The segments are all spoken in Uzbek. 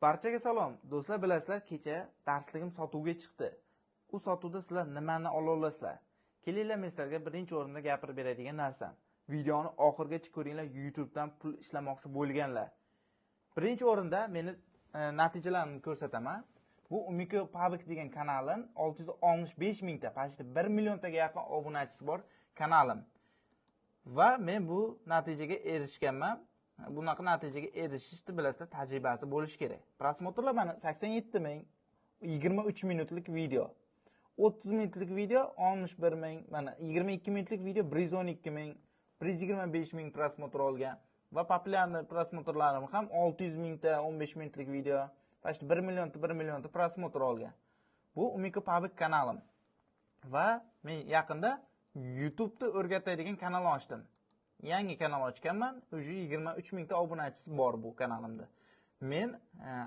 Barchaga salom. Do'stlar, bilasizlar, kecha darsligim sotuvga chiqdi. U sotuvda sizlar nimani ola olasizlar? Kelinglar, men sizlarga birinchi o'rinda gapirib beradigan narsam. Videoni oxirigacha ko'ringlar, YouTube dan pul ishlamoqchi bo'lganlar. Birinchi o'rinda meni natijalarimni ko'rsataman. Bu Umiko Public degan kanalim 665 mingta, почти 1 milliontaga yaqin obunachisi bor kanalim. Va men bu natijaga erishganman. Bunaqa natijaga erishishni bilasizlar, tajribasi bo'lishi kerak. Prosmotrlar mana 87 ming, 23 minutlik video. 30 minutlik video 61 ming, mana 22 minutlik video 112 ming, 125 ming prosmotr olgan va populyarniy prosmotrlarim ham 600 mingta 15 minutlik video, почти 1 millionta prosmotr olgan. Bu Umiko Public kanalim. Va men yaqinda YouTube'da o'rgatadigan kanal ochdim. Yangi kanal ochganman, o'zi 23 mingta obunachisi bor bu kanalimda. Men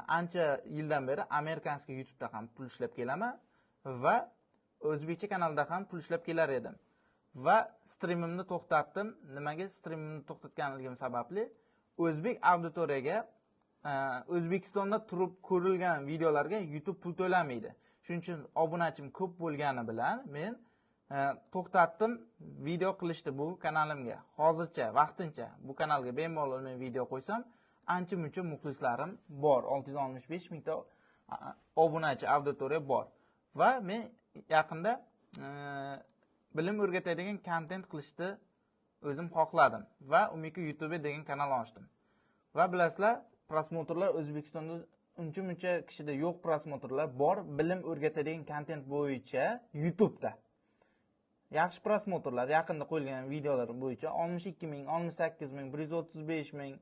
ancha yildan beri amerikanskiy YouTube'da ham pul ishlab kelaman va o'zbekcha kanalda ham pul ishlab kelar edim. Va streamimni to'xtatdim. Nimaga streamimni to'xtatganligim sababli o'zbek auditoriyaga O'zbekistonda turib ko'rilgan videolarga YouTube pul to'lamaydi. Shuning uchun obunachim ko'p bo'lgani bilan men to'xtatdim video qilishdi bu kanalimga. Hozircha vaqtincha bu kanalga bemalol men video qo'ysam, ancha muncha muxlislarim bor. 665 mingta obunachi auditoriya bor. Va men yaqinda bilim o'rgatadigan kontent qilishni o'zim xohladim va Umiko YouTube degan kanal ochdim. Va bilasizlar, prosmotrlar O'zbekistonda uncha muncha kishida yo'q prosmotrlar bor bilim o'rgatadigan kontent bo'yicha YouTube'da. Yaxshi prosmotrlar yaqinda qo'yilgan videolar bo'yicha 62 ming, 68 ming, 135 ming,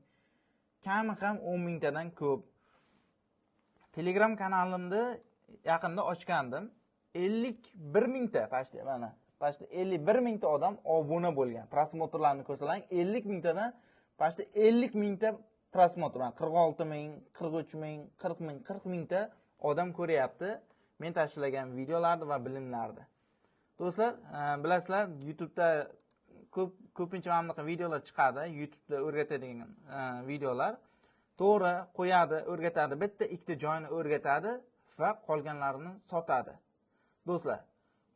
kami ham 10 mingtadan ko'p. Telegram kanalimni yaqinda ochgandim. 51 mingta, почти 51 mingta odam obuna bo'lgan. Prosmotrlarni ko'rsalang, 50 mingtadan почти 50 mingta prosmotr, 46 ming, 43 ming, 40 ming, 40 mingta odam ko'ryapti men tashlagan videolarni va bilimlarni. Do'stlar, bilasizlar, YouTube'da ko'pincha mana bunaqa videolar chiqadi, YouTube'da o'rgatadigan videolar. To'g'ri, qo'yadi, o'rgatadi, bitta ikkita joyini o'rgatadi va qolganlarini sotadi. Do'stlar,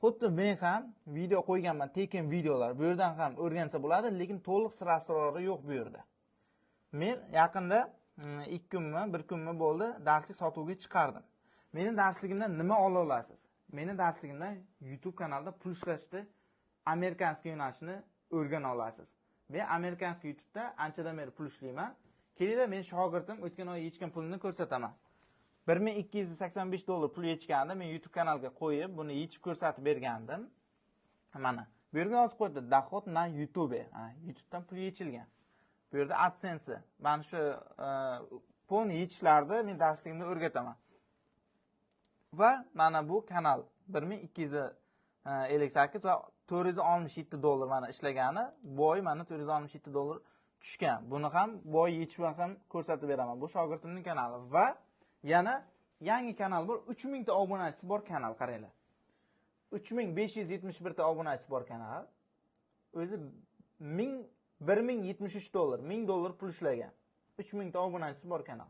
xuddi men ham video qo'yganman, tekin videolar. Bu yerdan ham o'rgansa bo'ladi, lekin to'liq sir asrori yo'q bu yerda. Men yaqinda 2 kunmi, 1 kunmi bo'ldi, darslik sotuvga chiqardim. Mening darsligimdan nima ola olasiz? Meni darsligimdan YouTube kanalda pul ishlashni amerikanskiy yo'nalishni o'rgana olasiz. Men amerikanskiy YouTube'da anchadan beri pul ishlayman. Kelinglar, men shogirdim o'tgan oy yechgan pulni ko'rsataman. $1285 pul yechganda men YouTube kanalga qo'yib, buni yechib ko'rsatib bergandim. Mana, bu yerga yozib qo'ydi, dohod na YouTube. YouTube'dan pul yechilgan. Bu yerda AdSense. Mana shu pulni yechishlarni men darsligimda o'rgataman. Va mana bu kanal 1258 va $467 mana ishlagani, boy mana $467 tushgan. Buni ham boy yechib ham ko'rsatib beraman. Bu shogirdimning kanali va yana yangi kanal bor, 3000 ta obunachisi bor kanal, qaranglar. 3571 ta obunachisi bor kanal. O'zi $1073, $1000 pul ishlagan. 3000 ta obunachisi bor kanal.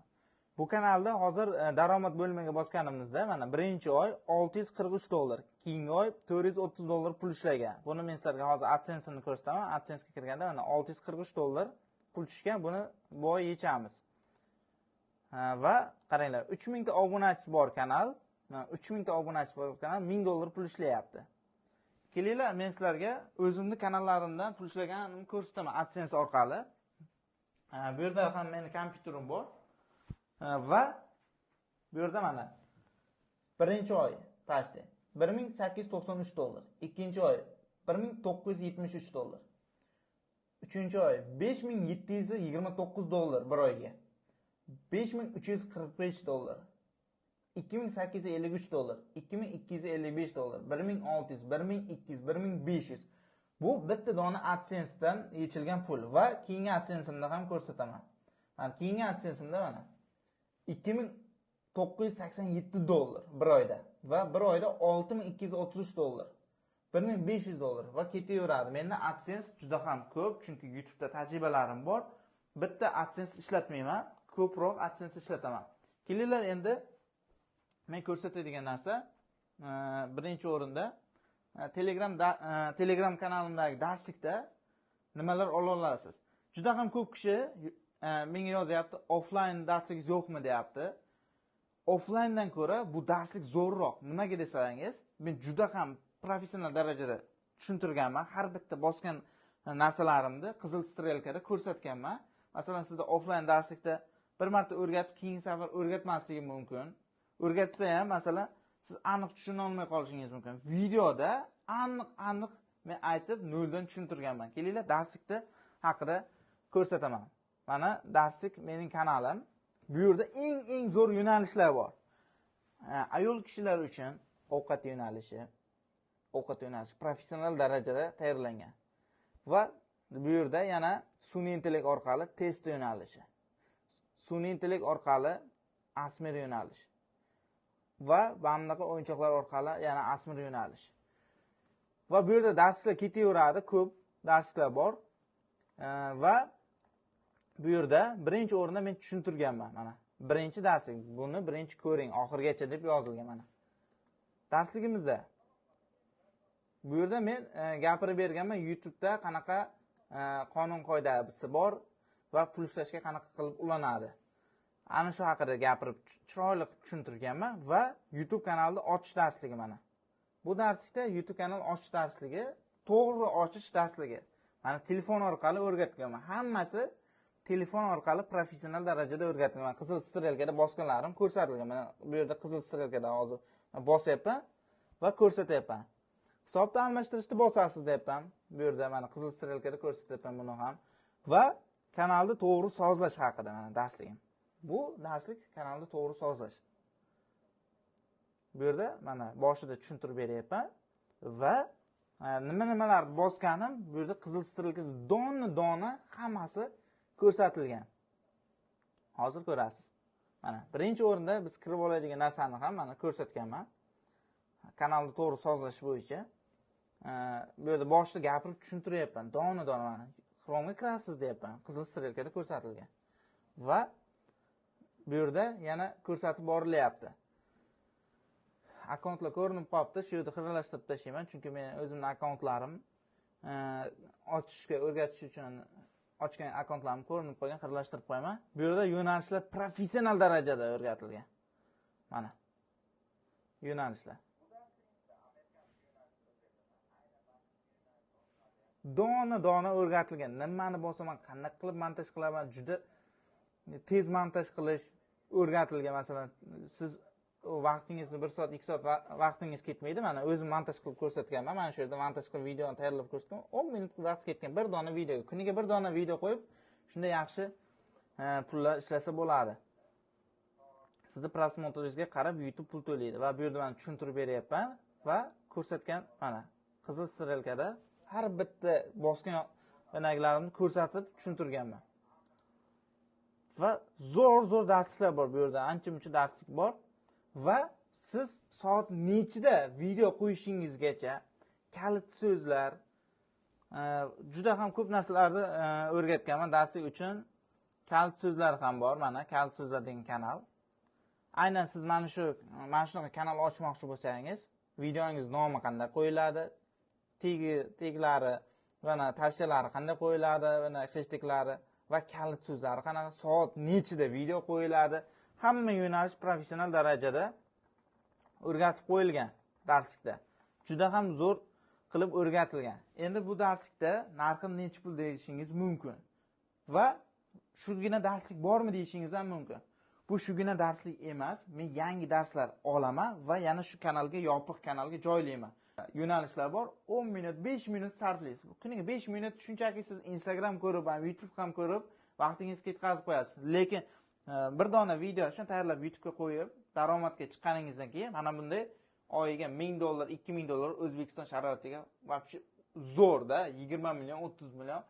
Bu kanalda hozir daromad bo'lmaga bosganimizda mana birinchi oy $643, keyingi oy $430 pul ishlagan. Buni men sizlarga hozir AdSense'ni ko'rsataman. AdSense'ga kirganda mana $643 pul tushgan. Buni boy yechamiz. Va qaranglar, 3000 ta obunachisi bor kanal, 3000 ta obunachisi bor kanal $1000 pul ishlayapti. Kelinglar, men sizlarga o'zimning kanallarimdan pul ishlaganimni ko'rsataman AdSense orqali. Bu yerda ham mening kompyuterim bor. Va bu yerda mana birinchi oy почти $1893, ikkinchi oy $1973, uchinchi oy $5729 bir oyga, $5345, $2853, $2255, $1600, $1200, $1500. Bu bitta dona AdSense'dan yechilgan pul va keyingi AdSense'imda ham ko'rsataman. Mana keyingi AdSense'imda mana $2987 bir oyda va bir oyda $6233, $1500 va ketaveradi. Menda AdSense juda ham ko'p, chunki YouTube'da tajribalarim bor. Bitta AdSense ishlatmayman, ko'proq AdSense ishlataman. Kelinglar endi men ko'rsatadigan narsa birinchi o'rinda Telegram kanalimdagi darslikda nimalar ola olasiz. Juda ham ko'p kishi menga yozyapti, offline darslik yo'qmi deyapti. Offlinedan ko'ra bu darslik zo'rroq. Nimaga desangiz, men juda ham professional darajada tushuntirganman. Har bitta bosgan narsalarimni qizil strelkada ko'rsatganman. Masalan, sizda offline darslikda bir marta o'rgatib, keyingi safar o'rgatmasligi mumkin. O'rgatsa ham, masalan, siz aniq tushuna olmay qolishingiz mumkin. Videoda aniq men aytib, noldan tushuntirganman. Kelinglar, darslikda haqida ko'rsataman. Mana darslik mening kanalim. Bu yerda eng zo'r yo'nalishlar bor. Ayol kishilar uchun ovqat yo'nalishi professional darajada tayyorlangan. Va bu yerda yana sun'iy intellekt orqali test yo'nalishi, sun'iy intellekt orqali asmir yo'nalish va bunaqa o'yinchoqlar orqali yana asmir yo'nalish. Va bu yerda darslar ketaveradi, ko'p darslar bor. Va bu yerda birinchi o'rinda men tushuntirganman. Mana birinchi darslik, buni birinchi ko'ring, oxirigacha deb yozilgan mana. Darsligimizda bu yerda men gapirib berganman, YouTube'da qanaqa qonun qoidasi bor va pul ishlashga qanaqa qilib ulanadi. Ana shu haqida gapirib chiroyli tushuntirganman va YouTube kanalini ochish darsligi mana. Bu darslikda YouTube kanal ochish darsligi, to'g'ri ochish darsligi. Mana telefon orqali o'rgatganman. Hammasi telefon orqali professional darajada o'rgatilgan. Qizil strelkada bosganlarim ko'rsatilgan. Mana bu yerda qizil strelkada hozir bosyapman va ko'rsatyapman. Hisobni almashtirishni bosasiz deyapman. Bu yerda mana qizil strelkada ko'rsatyapman buni ham. Va kanalni to'g'ri sozlash haqida mana darsligim. Bu darslik kanalni to'g'ri sozlash. Bu yerda mana boshida tushuntirib beryapman va nimalarni bosganim bu yerda qizil strelkada dona hammasi ko'rsatilgan. Hozir ko'rasiz. Mana birinchi o'rinda biz kirib oladigan narsani ham mana ko'rsatganman. Kanalni to'g'ri sozlash bo'yicha. Bu yerda boshida gapirib tushuntiryapman. Dona mana Chrome'ga kirasiz deyapman. Qizil strelkada ko'rsatilgan. Va bu yerda yana ko'rsatib borilyapti. Akkauntlar ko'rinib qolibdi. Shu yerda xiralashtirib tashlayman, chunki men o'zimning akkauntlarim ochishga o'rgatish uchun ochgan akkauntlarim ko'rinib qolgan, xiralashtirib qo'yaman. Bu yerda yo'nalishlar professional darajada o'rgatilgan. Mana yo'nalishlar. Dona o'rgatilgan. Nimani bosaman, qanday qilib montaj qilaman, juda tez montaj qilish o'rgatilgan. Masalan, siz vaqtingizni 1 soat, 2 soat vaqtingiz ketmaydi. Mana o'zim montaj qilib ko'rsatganman. Mana shu yerda montaj qilib videoni tayyorlab ko'rsatdim. 10 minut vaqt ketgan bir dona videoga. Kuniga bir dona video qo'yib, shunda yaxshi pullar ishlasa bo'ladi. Sizni prosmotringizga qarab YouTube pul to'laydi va bu yerda men tushuntirib beryapman va ko'rsatgan mana qizil strelkada har bitta bosgan yo'naklarimni ko'rsatib tushuntirganman. Va zo'r darsliklar bor bu yerda, ancha-muncha darslik bor. Va siz soat nechida video qo'yishingizgacha kalit so'zlar, juda ham ko'p narsalarni o'rgatganman darslik uchun. Kalit so'zlar ham bor, mana kalit so'zlar degan kanal. Aynan siz mana shunaqa kanal ochmoqchi bo'lsangiz, videongiz nomi qanday qo'yiladi, teglari va tavsiyalari qanday qo'yiladi, va hashtaglari va kalit so'zlari qanaqa, soat nechida video qo'yiladi, hamma yo'nalish professional darajada o'rgatib qo'yilgan darslikda. Juda ham zo'r qilib o'rgatilgan. Endi bu darslikda narxi necha pul deyishingiz mumkin. Va shugina darslik bormi deyishingiz ham mumkin. Bu shugina darslik emas, men yangi darslar olaman va yana shu kanalga, yopiq kanalga joylayman. Yo'nalishlar bor, 10 minut, 5 minut sarflaysiz. Kuniga 5 minut shunchaki siz Instagram ko'rib, YouTube ham ko'rib, vaqtingizni ketkazib qo'yasiz. Lekin bir dona video shuni tayyorlab YouTube'ga qo'yib, daromadga chiqqaningizdan keyin mana bunday oyiga $1000, $2000 O'zbekiston sharoitiga вообще zo'rda 20 million, 30 million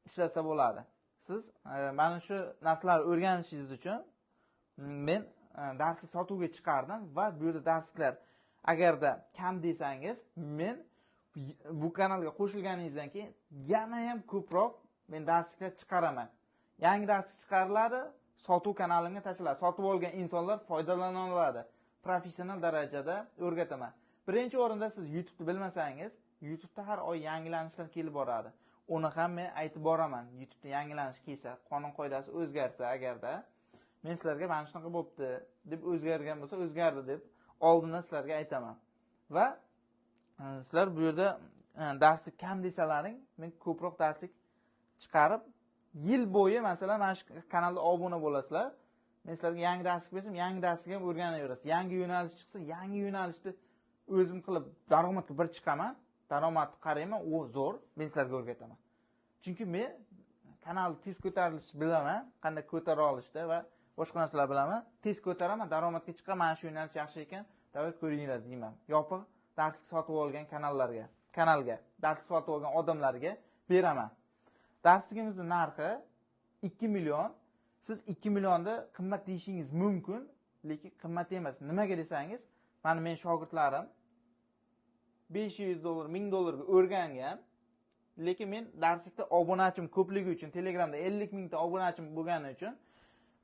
ishlasa bo'ladi. Siz mana shu narsalarni o'rganishingiz uchun men darslik sotuvga chiqardim va bu yerda darsliklar agarda kam desangiz, men bu kanalga qo'shilganingizdan keyin yana ham ko'proq men darsliklar chiqaraman. Yangi darslik chiqariladi sotuv kanalimga tashladi. Sotib olgan insonlar foydalana oladi. Professional darajada o'rgataman. Birinchi o'rinda siz YouTube'ni bilmasangiz, YouTube'da har oy yangilanishlar kelib boradi. Uni ham men aytib boraman. YouTube'da yangilanish kelsa, qonun qoidasi o'zgarsa agarda, men sizlarga mana shunaqa bo'pti deb o'zgargan bo'lsa, o'zgardi deb oldindan sizlarga aytaman. Va sizlar bu yerda darslik kam desalaring, men ko'proq darslik chiqarib, yil bo'yi masalan mana shu kanalga obuna bo'lasizlar. Men sizlarga yangi darslik bersam, yangi darslikka ham o'rganaverasiz. Yangi yo'nalish chiqsa, yangi yo'nalishni o'zim qilib daromadga bir chiqaman, daromadni qarayman, u zo'r, men sizlarga o'rgataman. Chunki men kanalni tez ko'tarilishni bilaman, qanday ko'tara olishda va boshqa narsalar bilaman. Tez ko'taraman, daromadga chiqaman, mana shu yo'nalish yaxshi ekan, davay ko'ringlar deyman. Yopiq darslik sotib olgan kanalga, darslik sotib olgan odamlarga beraman. Darsligimizning narxi 2 million. Siz 2 millionda qimmat deyishingiz mumkin, lekin qimmat emas. Nimaga desangiz, mana men shogirdlarim $500, $1000 ga o'rgangan, lekin men darslikda obunachim ko'pligi uchun, Telegramda 50 mingta obunachim bo'lgani uchun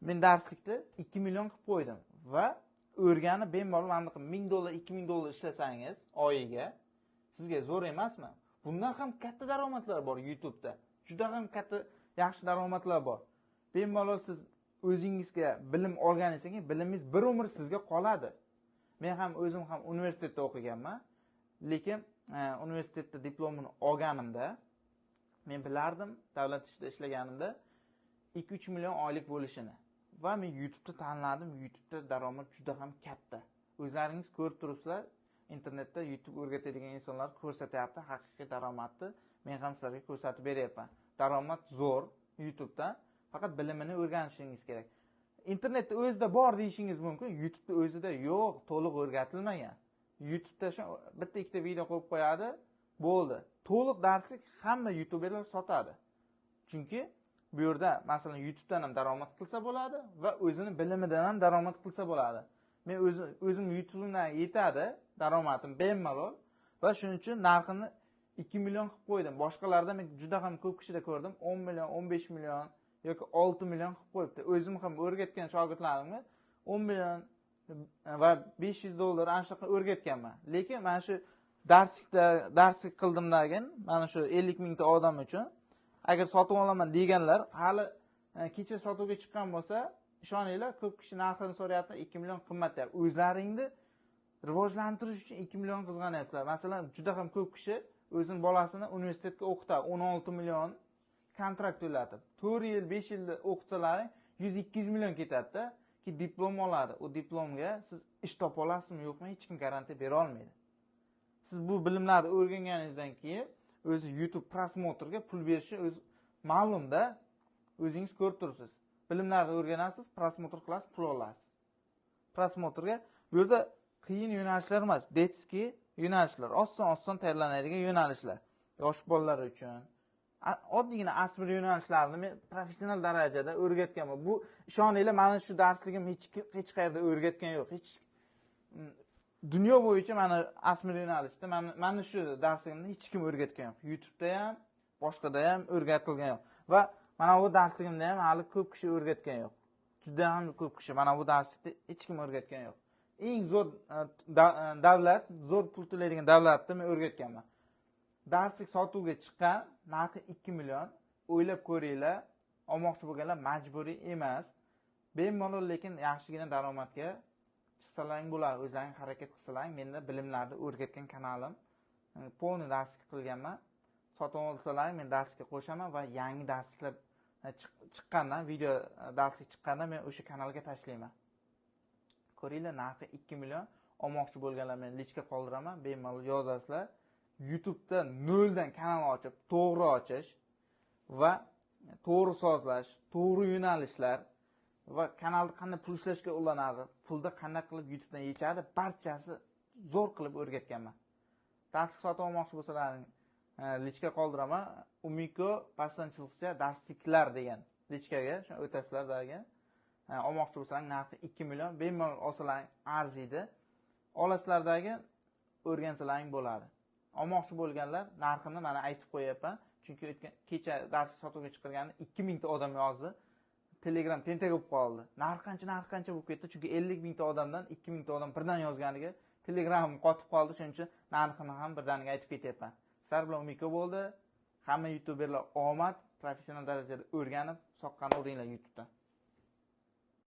men darslikda 2 million qilib qo'ydim va o'rganib bemalol mana $1000, $2000 ishlasangiz oyiga sizga zo'r emasmi? Bundan ham katta daromadlar bor YouTube'da. Juda ham katta yaxshi daromadlar bor. Bemalol siz o'zingizga bilim olganingiz keyin bilimingiz bir umr sizga qoladi. Men ham o'zim ham universitetda o'qiganman, lekin universitetda diplomini olganimda men bilardim, davlat ishida ishlaganimda 2-3 million oylik bo'lishini. Va men YouTube'da tanladim. YouTube'da daromad juda ham katta. O'zlaringiz ko'rib turibsizlar, internetda YouTube o'rgatadigan insonlar ko'rsatyapti haqiqiy daromadni. Men ham sizlarga ko'rsatib beryapman. Daromad zo'r YouTube'da, faqat bilimini o'rganishingiz kerak. Internetda o'zida bor deyishingiz mumkin, YouTube'da o'zida yo'q, to'liq o'rgatilmagan. YouTube'da shu bitta ikkita video qo'yib qo'yadi, bo'ldi. To'liq darslik hamma YouTuberlar sotadi. Chunki bu yerda masalan YouTube'dan ham daromad qilsa bo'ladi va o'zini bilimidan ham daromad qilsa bo'ladi. Men o'zim YouTube'dan yetadi, daromadim bemalol va shuning uchun narxini 2 million qilib qo'ydim. Boshqalarda men juda ham ko'p kishida ko'rdim, 10 million, 15 million yoki 6 million qilib qo'yibdi. O'zim ham o'rgatgan shogirdlarimga 10 million va $500 ana shunaqa o'rgatganman. Lekin mana shu darslik qildimdagin, mana shu 50 mingta odam uchun agar sotib olaman deganlar hali kecha sotuvga chiqqan bo'lsa, ishoninglar, ko'p kishi narxini so'rayapti, 2 million qimmat deyapti. O'zlaringni rivojlantirish uchun 2 million qizg'anyapsizlar. Masalan, juda ham ko'p kishi o'zining bolasini universitetga o'qitadi, 16 million kontrakt to'latib. 4 yil, 5 yilda o'qitsalaring 100-200 million ketadi-da, ki diplom oladi. U diplomga siz ish topa olasizmi, yo'qmi, hech kim garantiya bera olmaydi. Siz bu bilimlarni o'rganganingizdan keyin o'zi YouTube prosmotrga pul berishi o'zi ma'lum-da. O'zingiz ko'rib turibsiz. Bilimlarni o'rganasiz, prosmotr qilasiz, pul olasiz. Prosmotrga bu yerda qiyin yo'nalishlar emas, detskiy yo'nalishlar, oson tayyorlanadigan yo'nalishlar. Yosh bolalar uchun oddiygina asl yo'nalishlarni men professional darajada o'rgatganman. Bu ishoninglar, mana shu darsligim hech qayerda o'rgatgan yo'q. Hech dunyo bo'yicha mana asl yo'nalishda mana shu darsligimni hech kim o'rgatgan yo'q. YouTube'da ham, boshqada ham o'rgatilgan yo'q. Va mana bu darsligimda ham hali ko'p kishi o'rgatgan yo'q. Juda ham ko'p kishi mana bu darslikni hech kim o'rgatgan yo'q. Eng zo'r davlat, zo'r pul to'laydigan davlatni men o'rgatganman. Darslik sotuvga chiqqan, narxi 2 million. O'ylab ko'ringlar, olmoqchi bo'lganlar majburiy emas. Bemalol lekin yaxshigina daromadga chiqsalaring bo'ladi. O'zlaring harakat qilsalaring, menda bilimlarni o'rgatgan kanalim, polni darslik qilganman. Sotib olsalaring men darsga qo'shaman va yangi darsliklar chiqqandan, video darslik chiqqandan men o'sha kanalga tashlayman. Ko'ringlar, narxi 2 million. Olmoqchi bo'lganlar men linkga qoldiraman, bemalol yozasizlar. YouTube'da noldan kanal ochib, to'g'ri ochish va to'g'ri sozlash, to'g'ri yo'nalishlar va kanalni qanday pul ishlashga ulanadi, pulda qanday qilib YouTube'dan yechadi, barchasi zo'r qilib o'rgatganman. Darslik sotib olmoqchi bo'lsalaring, linkga qoldiraman. Umiko pastdan chiziqcha darsliklar degan linkga shuni o'tasizlardagi. Olmoqchi bo'lsalaring narxi 2 million, bemalol olsalaring arziydi. Olasizlardagi o'rgansalaring bo'ladi. Olmoqchi bo'lganlar narxini mana aytib qo'yapman. Chunki kecha darslik sotuvga chiqarganda 2000 ta odam yozdi. Telegram tentak bo'lib qoldi. Narx qancha bo'lib ketdi, chunki 50 mingta odamdan 2 mingta odam birdan yozganiga Telegram qotib qoldi, shuning uchun narxini ham birdaniga aytib ketyapman. Sizlar bilan Umiko bo'ldi. Hamma youtuberlar omad, professional darajada o'rganib, soqqani uringlar YouTube'dan.